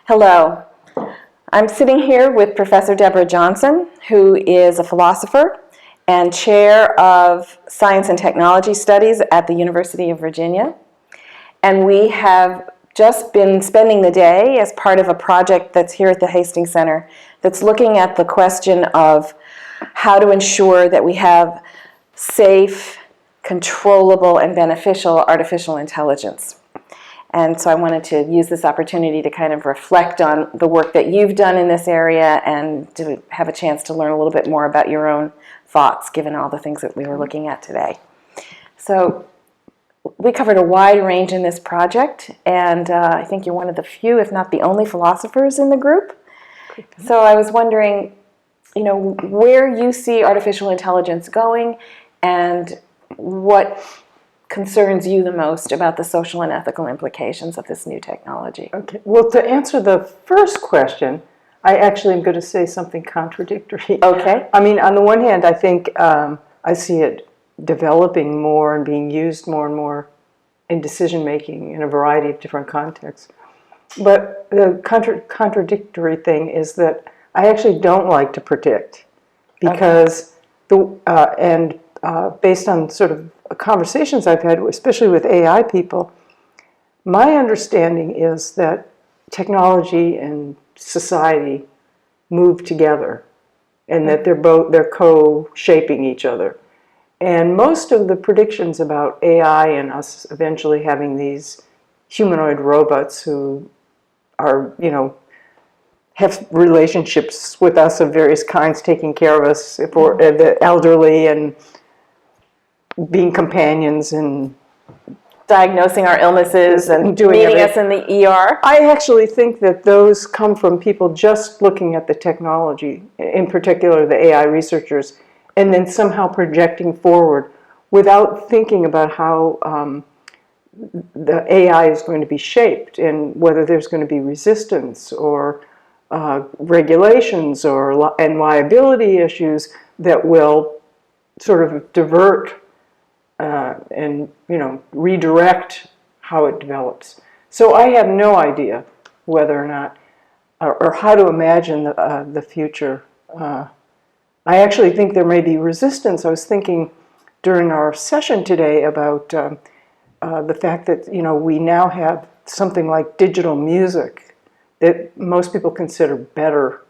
Hello. I'm sitting here with Professor Deborah Johnson, who is a philosopher and chair of Science and Technology Studies at the University of Virginia. And we have just been spending the day as part of a project that's here at the Hastings Center that's looking at the question of how to ensure that we have safe, controllable, and beneficial artificial intelligence. And so I wanted to use this opportunity to kind of reflect on the work that you've done in this area and to have a chance to learn a little bit more about your own thoughts, given all the things that we were looking at today. So we covered a wide range in this project, and I think you're one of the few, if not the only, philosophers in the group. So I was wondering, where you see artificial intelligence going and what concerns you the most about the social and ethical implications of this new technology? Okay. Well, to answer the first question, I actually am going to say something contradictory. Okay. I mean, on the one hand, I think I see it developing more and being used more and more in decision-making in a variety of different contexts. But the contradictory thing is that I actually don't like to predict because based on sort of conversations I've had, especially with AI people, my understanding is that technology and society move together and that they're co-shaping each other. And most of the predictions about AI and us eventually having these humanoid robots who are, have relationships with us of various kinds, taking care of us, if we're the elderly, and being companions and diagnosing our illnesses and meeting us in the ER. I actually think that those come from people just looking at the technology, in particular the AI researchers, and then somehow projecting forward without thinking about how the AI is going to be shaped and whether there's going to be resistance or regulations and liability issues that will sort of divert and redirect how it develops. So I have no idea whether or not, or how to imagine the future. I actually think there may be resistance. I was thinking during our session today about the fact that we now have something like digital music that most people consider better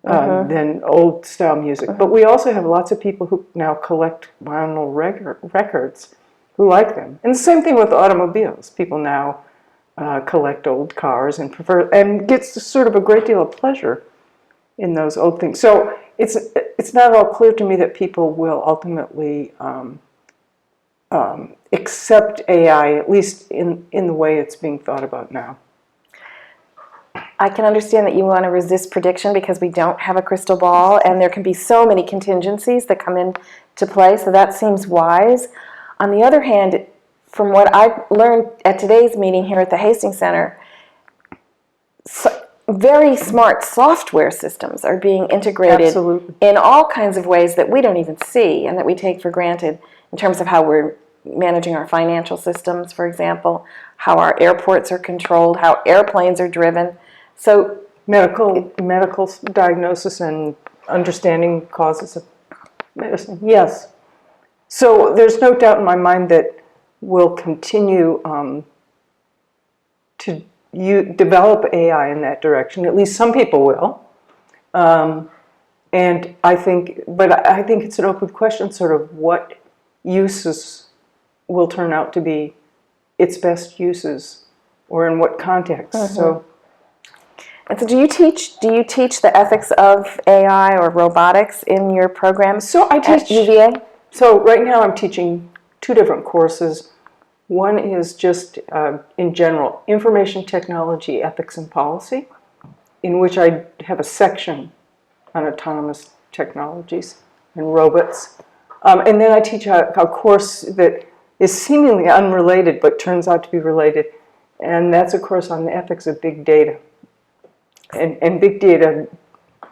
than old style music. But we also have lots of people who now collect vinyl records who like them. And the same thing with automobiles. People now collect old cars and prefer, and gets sort of a great deal of pleasure in those old things. So it's not at all clear to me that people will ultimately accept AI, at least in the way it's being thought about now. I can understand that you want to resist prediction because we don't have a crystal ball, and there can be so many contingencies that come into play, so that seems wise. On the other hand, from what I learned at today's meeting here at the Hastings Center, very smart software systems are being integrated Absolutely. in all kinds of ways that we don't even see and that we take for granted in terms of how we're managing our financial systems, for example, how our airports are controlled, how airplanes are driven. So medical diagnosis and understanding causes of medicine. Yes. So there's no doubt in my mind that we'll continue to develop AI in that direction. At least some people will. And I think it's an open question, sort of what uses will turn out to be its best uses, or in what context. So. And so do you teach the ethics of AI or robotics in your program at UVA? So right now I'm teaching two different courses. One is just, in general, information technology, ethics, and policy, in which I have a section on autonomous technologies and robots. And then I teach a course that is seemingly unrelated, but turns out to be related, and that's a course on the ethics of big data. And big data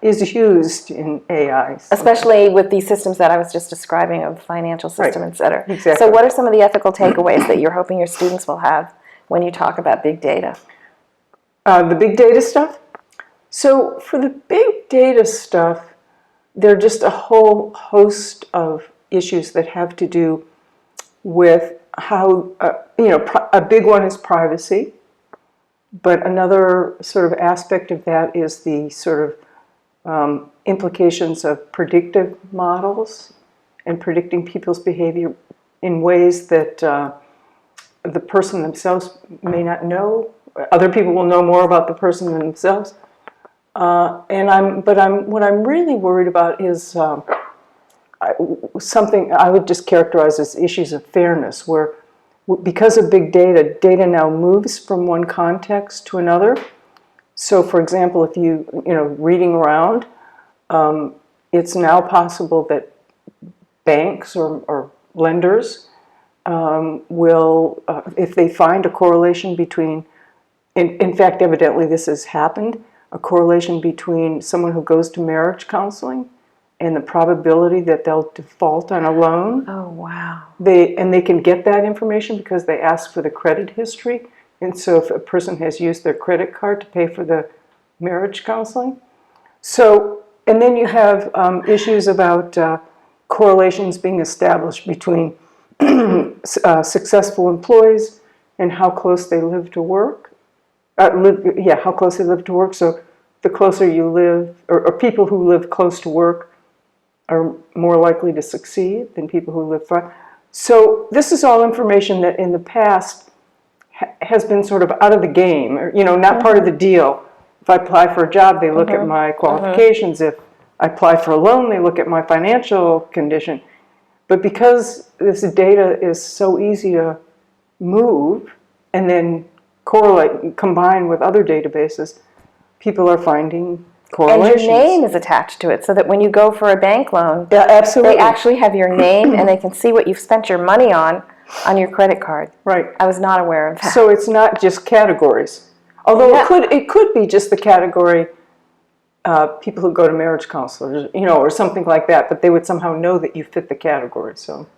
is used in AI. Especially with these systems that I was just describing of financial system, et cetera. Exactly. So what are some of the ethical takeaways that you're hoping your students will have when you talk about big data? The big data stuff? So for the big data stuff, there are just a whole host of issues that have to do with how, a big one is privacy, but another sort of aspect of that is the sort of implications of predictive models and predicting people's behavior in ways that the person themselves may not know. Other people will know more about the person than themselves. What I'm really worried about is something I would just characterize as issues of fairness, where because of big data, data now moves from one context to another. So, for example, if reading around, it's now possible that banks or lenders will, if they find a correlation between, in fact, evidently this has happened, a correlation between someone who goes to marriage counseling and the probability that they'll default on a loan. Oh, wow. They can get that information because they ask for the credit history. And so if a person has used their credit card to pay for the marriage counseling. So, and then you have issues about correlations being established between successful employees and how close they live to work. How close they live to work. So the closer you live, or people who live close to work are more likely to succeed than people who live far. So this is all information that in the past has been sort of out of the game, or, not part of the deal. If I apply for a job, they look at my qualifications. If I apply for a loan, they look at my financial condition. But because this data is so easy to move and then correlate, combine with other databases, people are finding correlations. And your name is attached to it, so that when you go for a bank loan, absolutely, they actually have your name and they can see what you've spent your money on your credit card. Right. I was not aware of that. So it's not just categories. Although it could be just the category people who go to marriage counselors, or something like that, but they would somehow know that you fit the category. So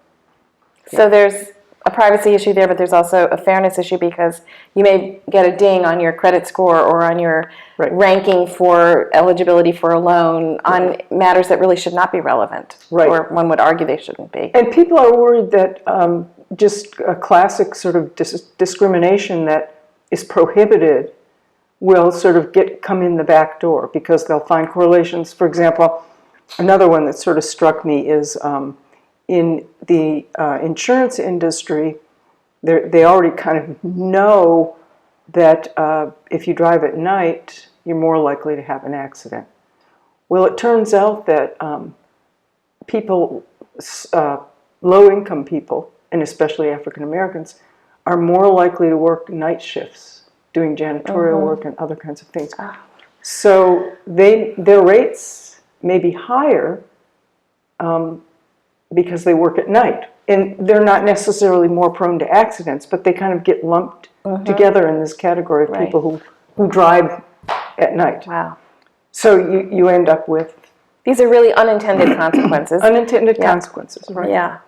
there's a privacy issue there, but there's also a fairness issue because you may get a ding on your credit score or on your ranking for eligibility for a loan on matters that really should not be relevant, or one would argue they shouldn't be. And people are worried that just a classic sort of discrimination that is prohibited will sort of come in the back door because they'll find correlations. For example, another one that sort of struck me is in the insurance industry, they already kind of know that if you drive at night, you're more likely to have an accident. Well, it turns out that people, low-income people, and especially African Americans, are more likely to work night shifts, doing janitorial work and other kinds of things. So their rates may be higher because they work at night. And they're not necessarily more prone to accidents, but they kind of get lumped together in this category of people who drive at night. Wow. So you end up with... These are really unintended consequences. Unintended consequences, right. Yeah.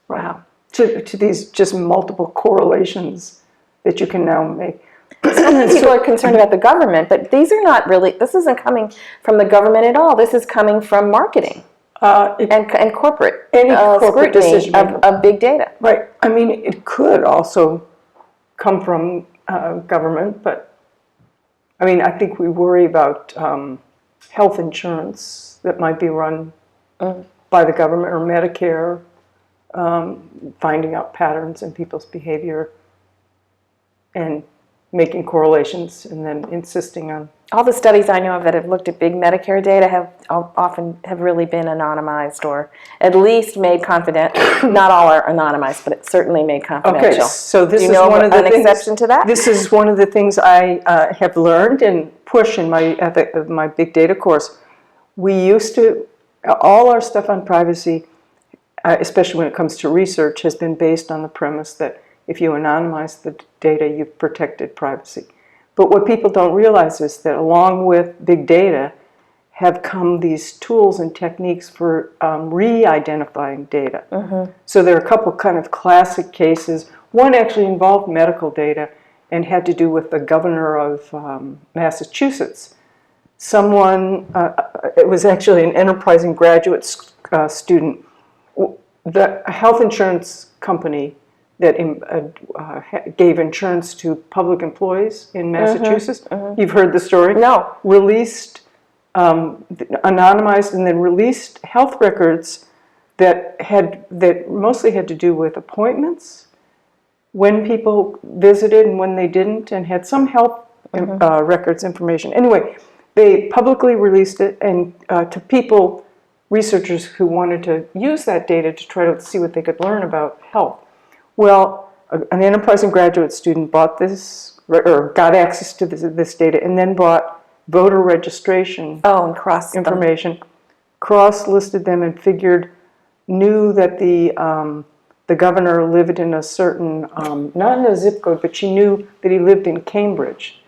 Wow. To these just multiple correlations that you can now make. People are concerned about the government, but these are not really, this isn't coming from the government at all. This is coming from marketing and corporate scrutiny of big data. Right. I mean, it could also come from government, but I mean, I think we worry about health insurance that might be run by the government or Medicare, finding out patterns in people's behavior and making correlations and then insisting on... All the studies I know of that have looked at big Medicare data have really been anonymized or at least made confidential. Not all are anonymized, but it's certainly made confidential. Okay, so this is one of the things, exception to that? This is one of the things I have learned and push in my big data course. We used to, all our stuff on privacy, especially when it comes to research, has been based on the premise that if you anonymize the data, you've protected privacy. But what people don't realize is that along with big data have come these tools and techniques for re-identifying data. So there are a couple kind of classic cases. One actually involved medical data, and had to do with the governor of Massachusetts. Someone, it was actually an enterprising graduate student, the health insurance company that gave insurance to public employees in Massachusetts. You've heard the story? No. Released, anonymized, and then released health records that mostly had to do with appointments, when people visited and when they didn't, and had some health records information. Anyway, they publicly released it and to people, researchers who wanted to use that data to try to see what they could learn about health. Well, an enterprising graduate student bought this, or got access to this data, and then bought voter registration and crossed information, cross-listed them, and knew that the governor lived in a certain, not in a zip code, but she knew that he lived in Cambridge.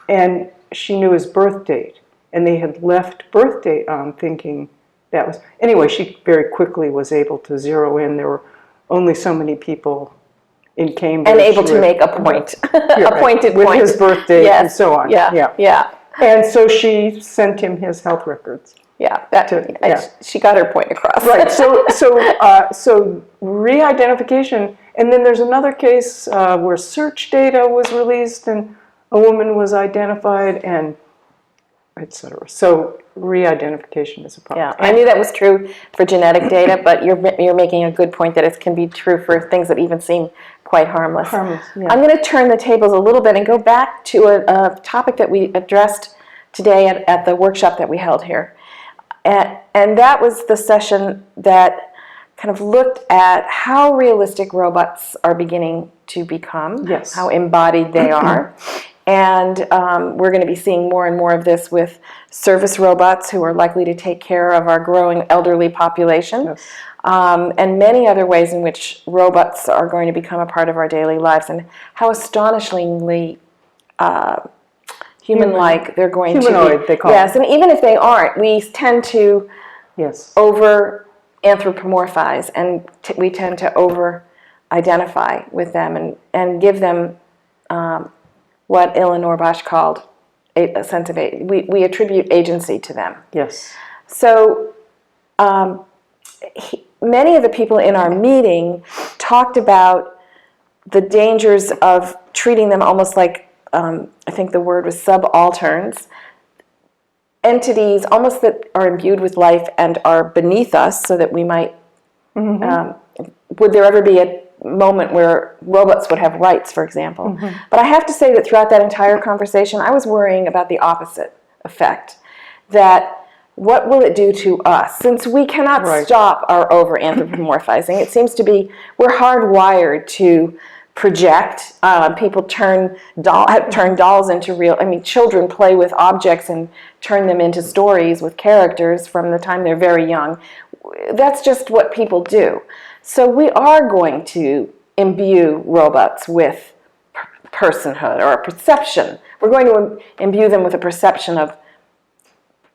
And she knew his birth date. And they had left birth date on thinking that was... Anyway, she very quickly was able to zero in. There were only so many people in Cambridge. And able to make a point. Appointed with point. His birth date and so on. Yeah. And so she sent him his health records. Yeah, she got her point across. Right. So re-identification, and then there's another case where search data was released and a woman was identified, and etc. So re-identification is a problem. Yeah, I knew that was true for genetic data, but you're making a good point that it can be true for things that even seem quite harmless. Yeah. I'm going to turn the tables a little bit and go back to a topic that we addressed today at the workshop that we held here. And that was the session that kind of looked at how realistic robots are beginning to become, how embodied they are. And we're going to be seeing more and more of this with service robots who are likely to take care of our growing elderly population, and many other ways in which robots are going to become a part of our daily lives, and how astonishingly human-like they're going to be. Humanoid, they call Yes, and even if they aren't, we tend to over-anthropomorphize, and we tend to over-identify with them and give them what Eleanor Bosch called a sense of agency. We attribute agency to them. Yes. So many of the people in our meeting talked about the dangers of treating them almost like, I think the word was subalterns, entities almost that are imbued with life and are beneath us, so that we might, would there ever be a moment where robots would have rights, for example? But I have to say that throughout that entire conversation, I was worrying about the opposite effect, that what will it do to us? Since we cannot stop our over-anthropomorphizing, it seems to be, we're hardwired to project. People turn dolls into real, children play with objects and turn them into stories with characters from the time they're very young. That's just what people do. So we are going to imbue robots with personhood, or a perception. We're going to imbue them with a perception of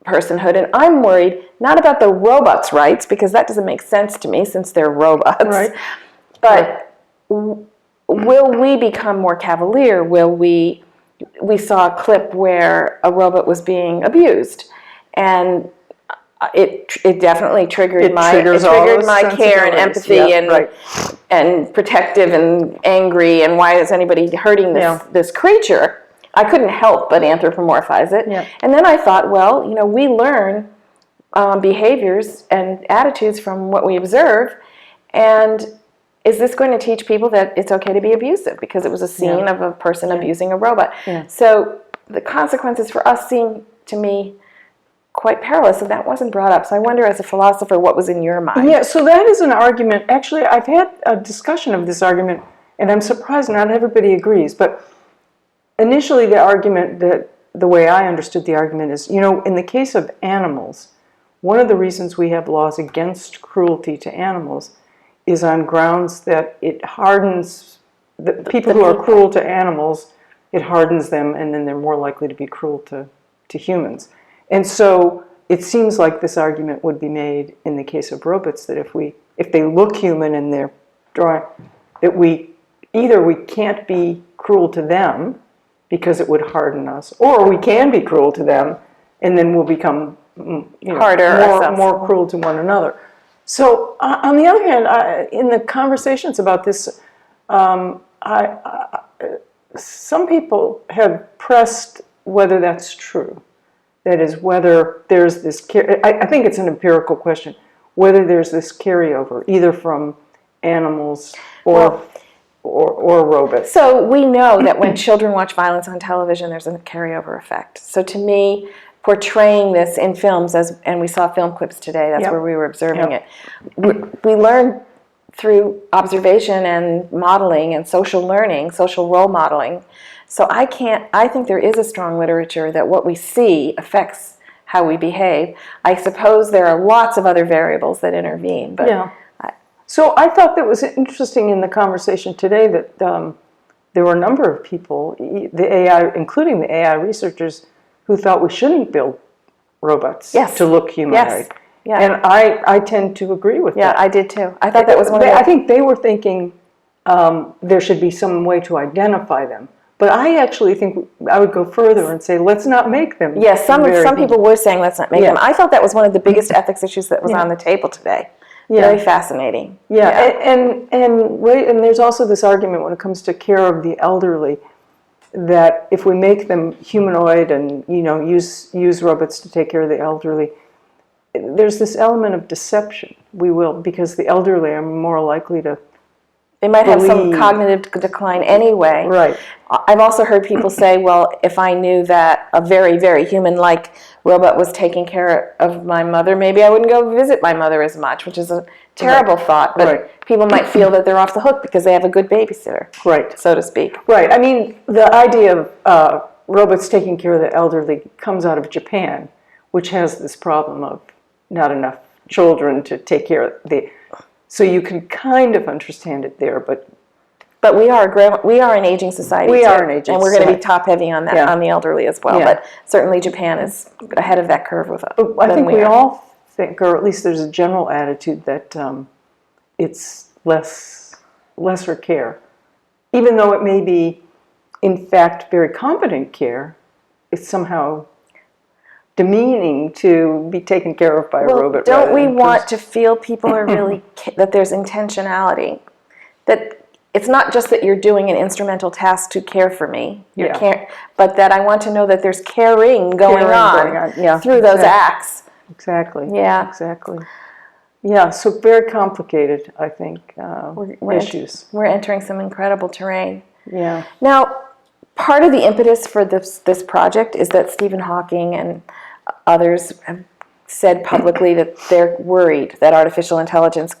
personhood. And I'm worried not about the robots' rights, because that doesn't make sense to me since they're robots. But will we become more cavalier? We saw a clip where a robot was being abused, and it definitely triggered my care and empathy and protective and angry, and why is anybody hurting this creature? I couldn't help but anthropomorphize it. And then I thought, well, we learn behaviors and attitudes from what we observe, and is this going to teach people that it's okay to be abusive because it was a scene of a person abusing a robot? So the consequences for us seem to me quite perilous, and that wasn't brought up. So I wonder, as a philosopher, what was in your mind? Yeah, so that is an argument. Actually, I've had a discussion of this argument, and I'm surprised not everybody agrees. But initially, the argument, the way I understood the argument is, in the case of animals, one of the reasons we have laws against cruelty to animals is on grounds that it hardens the people who are cruel to animals. It hardens them, and then they're more likely to be cruel to humans. And so it seems like this argument would be made in the case of robots, that if they look human and they're drawing, that we can't be cruel to them because it would harden us, or we can be cruel to them and then we'll become harder, more cruel to one another. So on the other hand, in the conversations about this, some people have pressed whether that's true. That is, whether there's this, I think it's an empirical question, whether there's this carryover, either from animals or robots. So we know that when children watch violence on television, there's a carryover effect. So to me, portraying this in films, and we saw film clips today, that's where we were observing it, we learn through observation and modeling and social learning, social role modeling. So I think there is a strong literature that what we see affects how we behave. I suppose there are lots of other variables that intervene. But so I thought that was interesting in the conversation today that there were a number of people, including the AI researchers, who thought we shouldn't build robots to look humanoid. Yeah. And I tend to agree with that. Yeah, I did too. I thought that was I think they were thinking there should be some way to identify them. But I actually think I would go further and say, let's not make them. Yes, some people were saying let's not make them. I thought that was one of the biggest ethics issues that was on the table today. Very fascinating. And there's also this argument when it comes to care of the elderly, that if we make them humanoid and use robots to take care of the elderly, there's this element of deception. We will, because the elderly are more likely to They might have some cognitive decline anyway. Right. I've also heard people say, well, if I knew that a very, very human-like robot was taking care of my mother, maybe I wouldn't go visit my mother as much, which is a terrible thought. But people might feel that they're off the hook because they have a good babysitter, so to speak. Right. I mean, the idea of robots taking care of the elderly comes out of Japan, which has this problem of not enough children to take care of the... So you can kind of understand it there, but we are an aging society. We are an aging society, and we're going to be top heavy on that on the elderly as well. But certainly Japan is ahead of that curve with us. I think we all think, or at least there's a general attitude that it's lesser care, even though it may be, in fact, very competent care. It's somehow demeaning to be taken care of by a robot. Don't we want to feel people are really, that there's intentionality? That it's not just that you're doing an instrumental task to care for me, but that I want to know that there's caring going on through those acts. Exactly. Yeah. Exactly. Yeah, so very complicated, I think, issues. We're entering some incredible terrain. Yeah. Now, part of the impetus for this project is that Stephen Hawking and others have said publicly that they're worried that artificial intelligence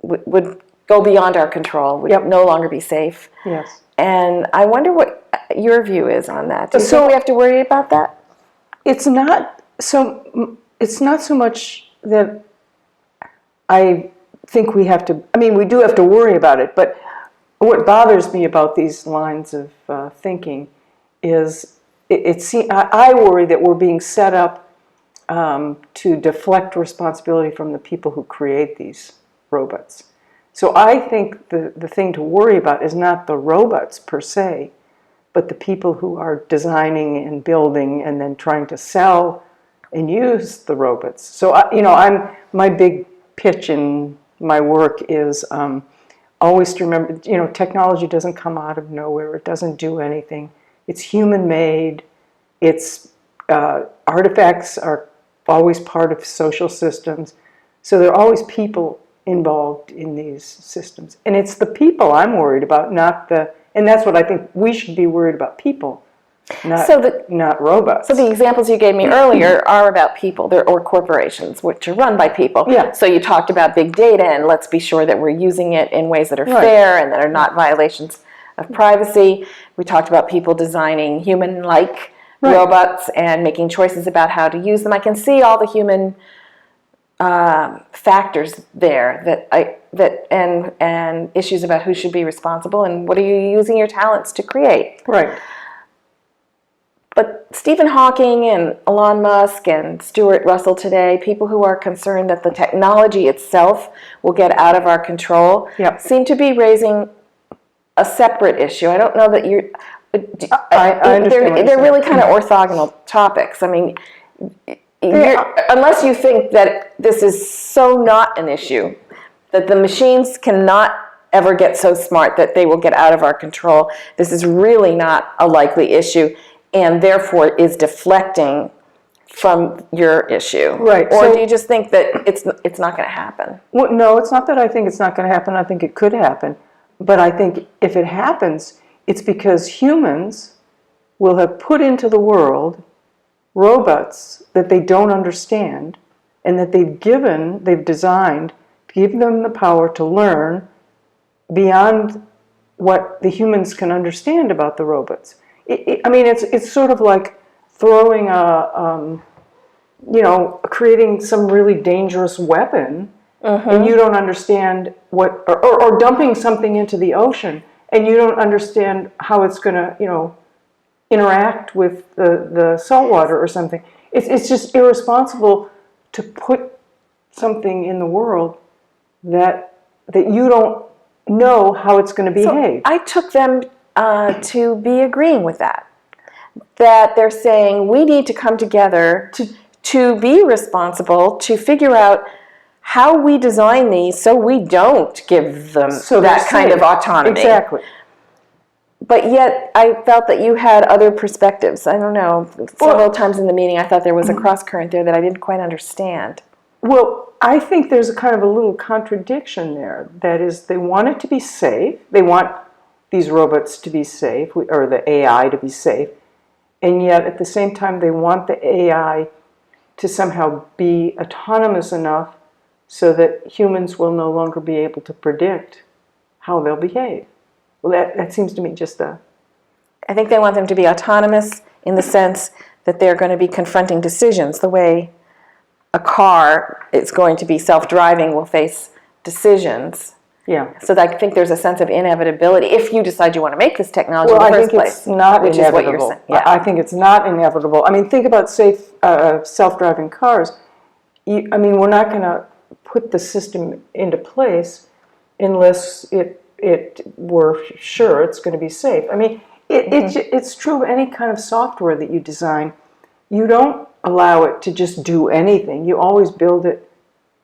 would go beyond our control, would no longer be safe. Yes. And I wonder what your view is on that. Do you think we have to worry about that? It's not so much that I think we have to, I mean, we do have to worry about it, but what bothers me about these lines of thinking is I worry that we're being set up to deflect responsibility from the people who create these robots. So I think the thing to worry about is not the robots per se, but the people who are designing and building and then trying to sell and use the robots. So my big pitch in my work is always to remember, technology doesn't come out of nowhere. It doesn't do anything. It's human-made. It's artifacts are always part of social systems. So there are always people involved in these systems. And it's the people I'm worried about, and that's what I think we should be worried about, people, not robots. So the examples you gave me earlier are about people, or corporations, which are run by people. Yeah. So you talked about big data, and let's be sure that we're using it in ways that are fair and that are not violations of privacy. We talked about people designing human-like robots and making choices about how to use them. I can see all the human factors there and issues about who should be responsible and what are you using your talents to create. Right. But Stephen Hawking and Elon Musk and Stuart Russell today, people who are concerned that the technology itself will get out of our control, seem to be raising a separate issue. I don't know that you're. I understand what you're they're really saying. kind of orthogonal topics. I mean, unless you think that this is so not an issue, that the machines cannot ever get so smart that they will get out of our control, this is really not a likely issue, and therefore is deflecting from your issue. Right. Or So, do you just think that it's not going to happen? well, no, it's not that I think it's not going to happen. I think it could happen. But I think if it happens, it's because humans will have put into the world robots that they don't understand and that they've designed to give them the power to learn beyond what the humans can understand about the robots. I mean, it's sort of like throwing creating some really dangerous weapon, and you don't understand or dumping something into the ocean, and you don't understand how it's going to, interact with the salt water or something. It's just irresponsible to put something in the world that you don't know how it's going to behave. So I took them to be agreeing with that. That they're saying we need to come together to be responsible, to figure out how we design these so we don't give them that kind of autonomy. Exactly. But yet I felt that you had other perspectives. I don't know. Several times in the meeting I thought there was a cross current there that I didn't quite understand. Well, I think there's a kind of a little contradiction there. That is, they want it to be safe. They want these robots to be safe, or the AI to be safe. And yet, at the same time, they want the AI to somehow be autonomous enough so that humans will no longer be able to predict how they'll behave. Well, that seems to me just a... I think they want them to be autonomous in the sense that they're going to be confronting decisions the way a car is going to be self-driving will face decisions. Yeah. So I think there's a sense of inevitability if you decide you want to make this technology Well, in the I first think place. it's not which inevitable. Is what you're saying. Yeah. I think it's not inevitable. I mean, think about safe self-driving cars. We're not going to put the system into place unless we're sure it's going to be safe. I mean, it's true of any kind of software that you design. You don't allow it to just do anything. You always build it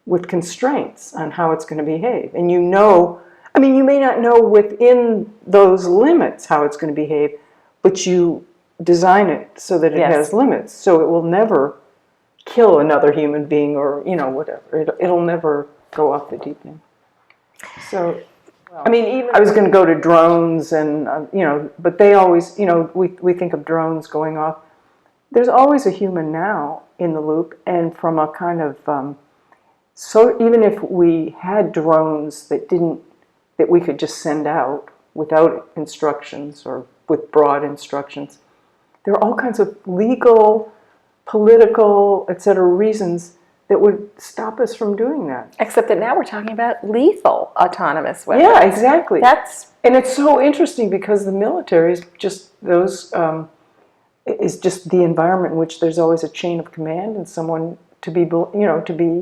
with constraints on how it's going to behave. And you may not know within those limits how it's going to behave, but you design it so that it has limits. So it will never kill another human being or, whatever. It'll never go off the deep end. So, even I was going to go to drones and, but they always, we think of drones going off. There's always a human now in the loop, and from a kind of, so even if we had drones that we could just send out without instructions or with broad instructions, there are all kinds of legal, political, etc. reasons that would stop us from doing that. Except that now we're talking about lethal autonomous weapons. Yeah, exactly. And it's so interesting because the military is just is just the environment in which there's always a chain of command and someone to be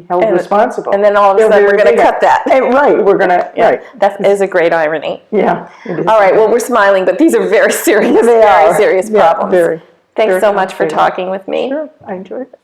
held responsible. And then all of a sudden we're going to cut that. Right, we're going to, right. That is a great irony. Yeah, it is. All right, well, we're smiling, but these are very serious, very serious problems. Very, Thanks very so much for complicated. talking with me. Sure, I enjoyed it.